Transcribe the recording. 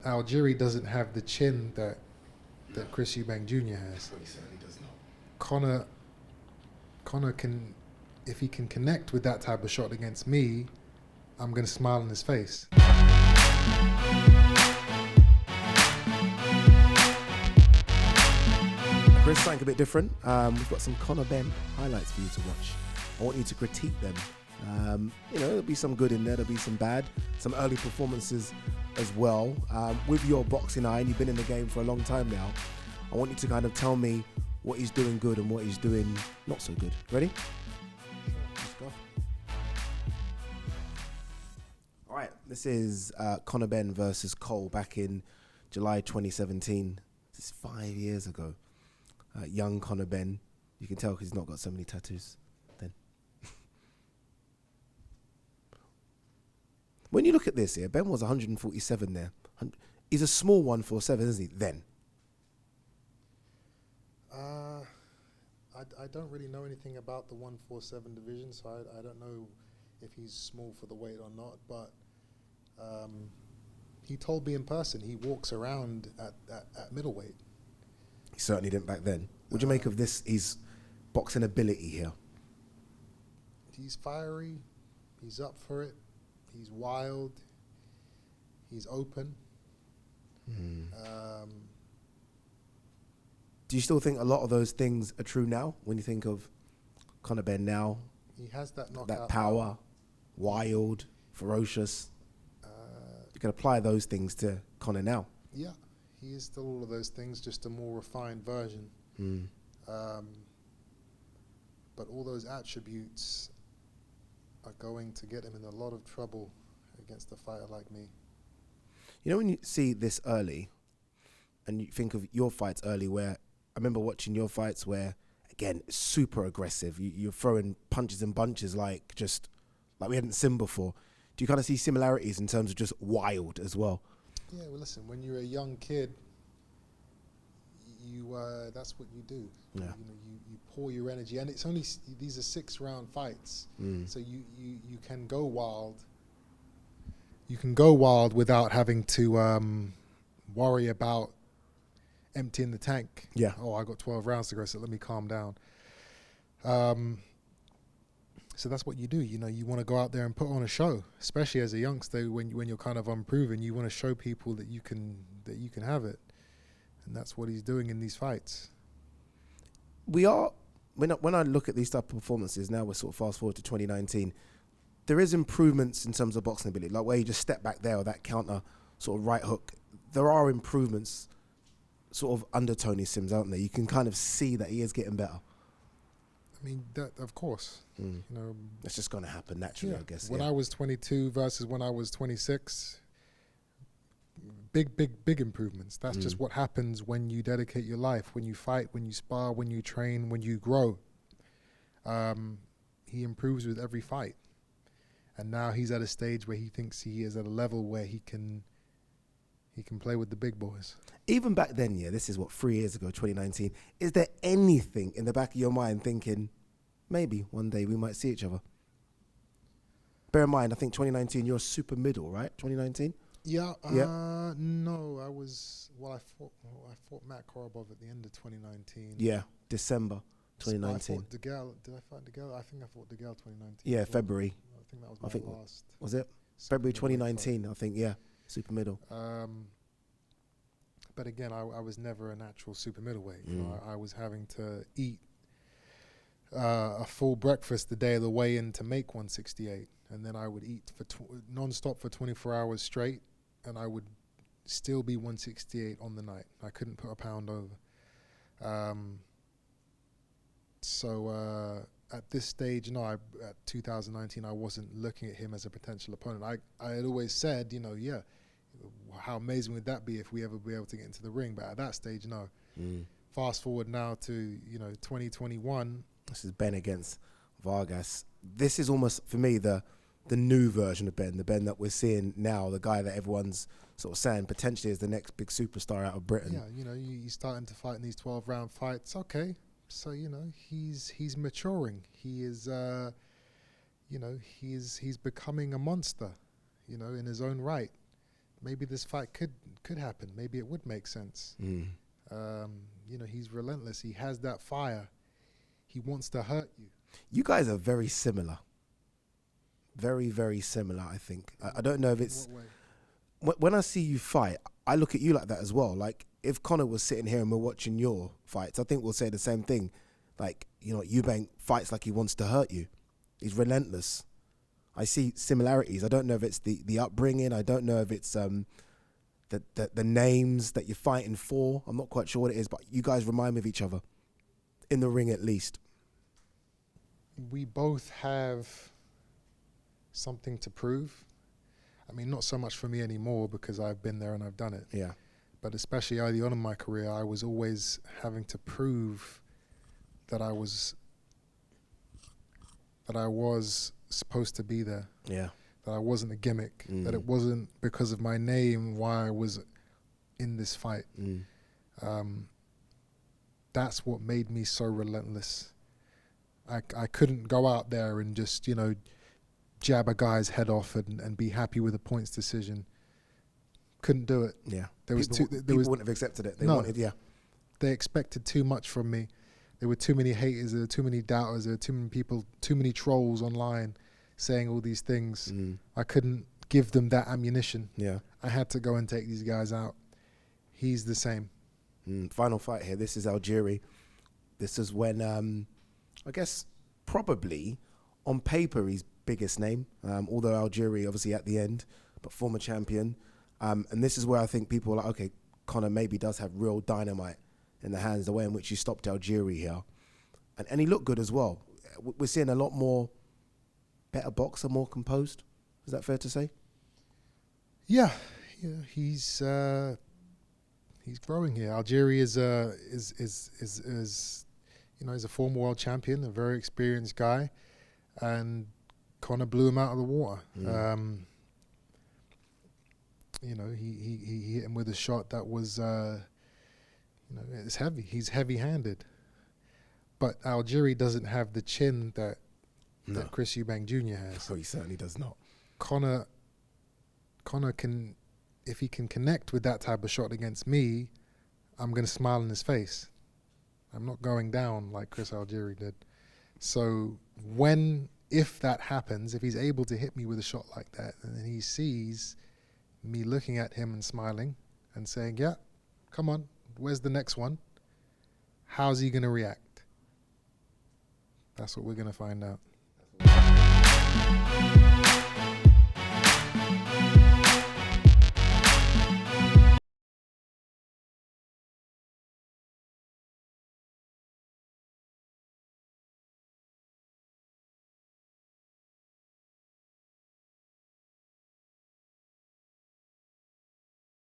Algieri doesn't have the chin that Chris Eubank Jr. has. He certainly does not. Conor Conor can, if he can connect with that type of shot against me, I'm gonna smile in his face. Chris, something a bit different. We've got some Conor Benn highlights for you to watch. I want you to critique them. There'll be some good in there, there'll be some bad, some early performances as well. With your boxing eye, and you've been in the game for a long time now, I want you to kind of tell me what he's doing good and what he's doing not so good. Ready? Let's go. All right, this is Conor Benn versus Cole back in July 2017. This is 5 years ago. Young Conor Benn, you can tell because he's not got so many tattoos then. When you look at this here, Ben was 147 there. He's a small 147, isn't he, then? I don't really know anything about the 147 division, so I don't know if he's small for the weight or not, but he told me in person he walks around at middleweight. He certainly didn't back then. What do you make of this, his boxing ability here? He's fiery, he's up for it, he's wild, he's open. Do you still think a lot of those things are true now when you think of Conor Benn now? He has that knockout. That power, wild, ferocious. You can apply those things to Conor now. Yeah, he is still all of those things, just a more refined version. But all those attributes are going to get him in a lot of trouble against a fighter like me. You know, when you see this early, and you think of your fights early, where I remember watching your fights where, again, super aggressive. You're throwing punches and bunches like we hadn't seen before. Do you kind of see similarities in terms of just wild as well? Yeah, well, listen, when you're a young kid, that's what you do. Yeah. You pour your energy, and it's only these are 6-round fights, so you can go wild. You can go wild without having to worry about emptying the tank. Yeah. Oh, I got 12 rounds to go, so let me calm down. So that's what you do. You want to go out there and put on a show, especially as a youngster when you're kind of unproven. You want to show people that you can have it, and that's what he's doing in these fights. When I look at these type of performances now, we're sort of fast forward to 2019. There is improvements in terms of boxing ability, like where you just step back there or that counter sort of right hook. There are improvements sort of under Tony Sims, aren't there? You can kind of see that he is getting better. I mean, that of course. It's just going to happen naturally, I guess. When I was 22 versus when I was 26, big improvements. That's just what happens when you dedicate your life, when you fight, when you spar, when you train, when you grow. He improves with every fight. And now he's at a stage where he thinks he is at a level where he can play with the big boys. Even back then, this is 3 years ago, 2019. Is there anything in the back of your mind thinking, maybe one day we might see each other? Bear in mind, I think 2019, you're a super middle, right? 2019? Yeah. No, I fought Matt Korobov at the end of 2019. Yeah, December 2019. I fought DeGale. Did I fight DeGale? I think I fought DeGale 2019. Yeah, February. I think that was my last. Was it? February 2019, I think, yeah. Super middle. But again, I was never a natural super middleweight. I was having to eat a full breakfast the day of the weigh-in to make 168, and then I would eat for non-stop for 24 hours straight, and I would still be 168 on the night. I couldn't put a pound over. So at this stage, at 2019, I wasn't looking at him as a potential opponent. I had always said, how amazing would that be if we ever be able to get into the ring? But at that stage, no. Fast forward now to 2021. This is Benn against Vargas. This is almost, for me, the new version of Benn, the Benn that we're seeing now, the guy that everyone's sort of saying potentially is the next big superstar out of Britain. Yeah, he's starting to fight in these 12-round fights. Okay, so he's maturing. He is, he's becoming a monster, in his own right. Maybe this fight could happen. Maybe it would make sense. Mm. You know, he's relentless. He has that fire. He wants to hurt you. You guys are very similar. Very, very similar, I think. I don't know if it's... In what way? When I see you fight, I look at you like that as well. Like, if Conor was sitting here and we're watching your fights, I think we'll say the same thing. Like, you know, Eubank fights like he wants to hurt you. He's relentless. I see similarities. I don't know if it's the upbringing. I don't know if it's the names that you're fighting for. I'm not quite sure what it is, but you guys remind me of each other. In the ring, at least. We both have something to prove. I mean, not so much for me anymore because I've been there and I've done it. Yeah. But especially early on in my career, I was always having to prove that I was supposed to be there. Yeah. That I wasn't a gimmick. That it wasn't because of my name why I was in this fight. That's what made me so relentless. I couldn't go out there and just, you know, jab a guy's head off and be happy with a points decision. Couldn't do it. Yeah. People wouldn't have accepted it. They wanted, yeah. They expected too much from me. There were too many haters, there were too many doubters, there were too many people, too many trolls online saying all these things. I couldn't give them that ammunition. Yeah. I had to go and take these guys out. He's the same. Final fight here. This is Algieri. This is when, I guess, probably on paper he's biggest name, although Algieri obviously at the end, but former champion. And this is where I think people are like, okay, Conor maybe does have real dynamite in the hands, the way in which he stopped Algieri here. And he looked good as well. We're seeing a lot more better boxer, more composed. Is that fair to say? Yeah, he's growing here. Algieri is you know, he's a former world champion, a very experienced guy, and Conor blew him out of the water. You know, he hit him with a shot that was, you know, it's heavy. He's heavy-handed, but Algieri doesn't have the chin that Chris Eubank Jr. has. Oh, he certainly does not. Conor can, if he can connect with that type of shot against me, I'm going to smile in his face. I'm not going down like Chris Algieri did. So if that happens, if he's able to hit me with a shot like that, and then he sees me looking at him and smiling and saying, yeah, come on, where's the next one? How's he going to react? That's what we're going to find out.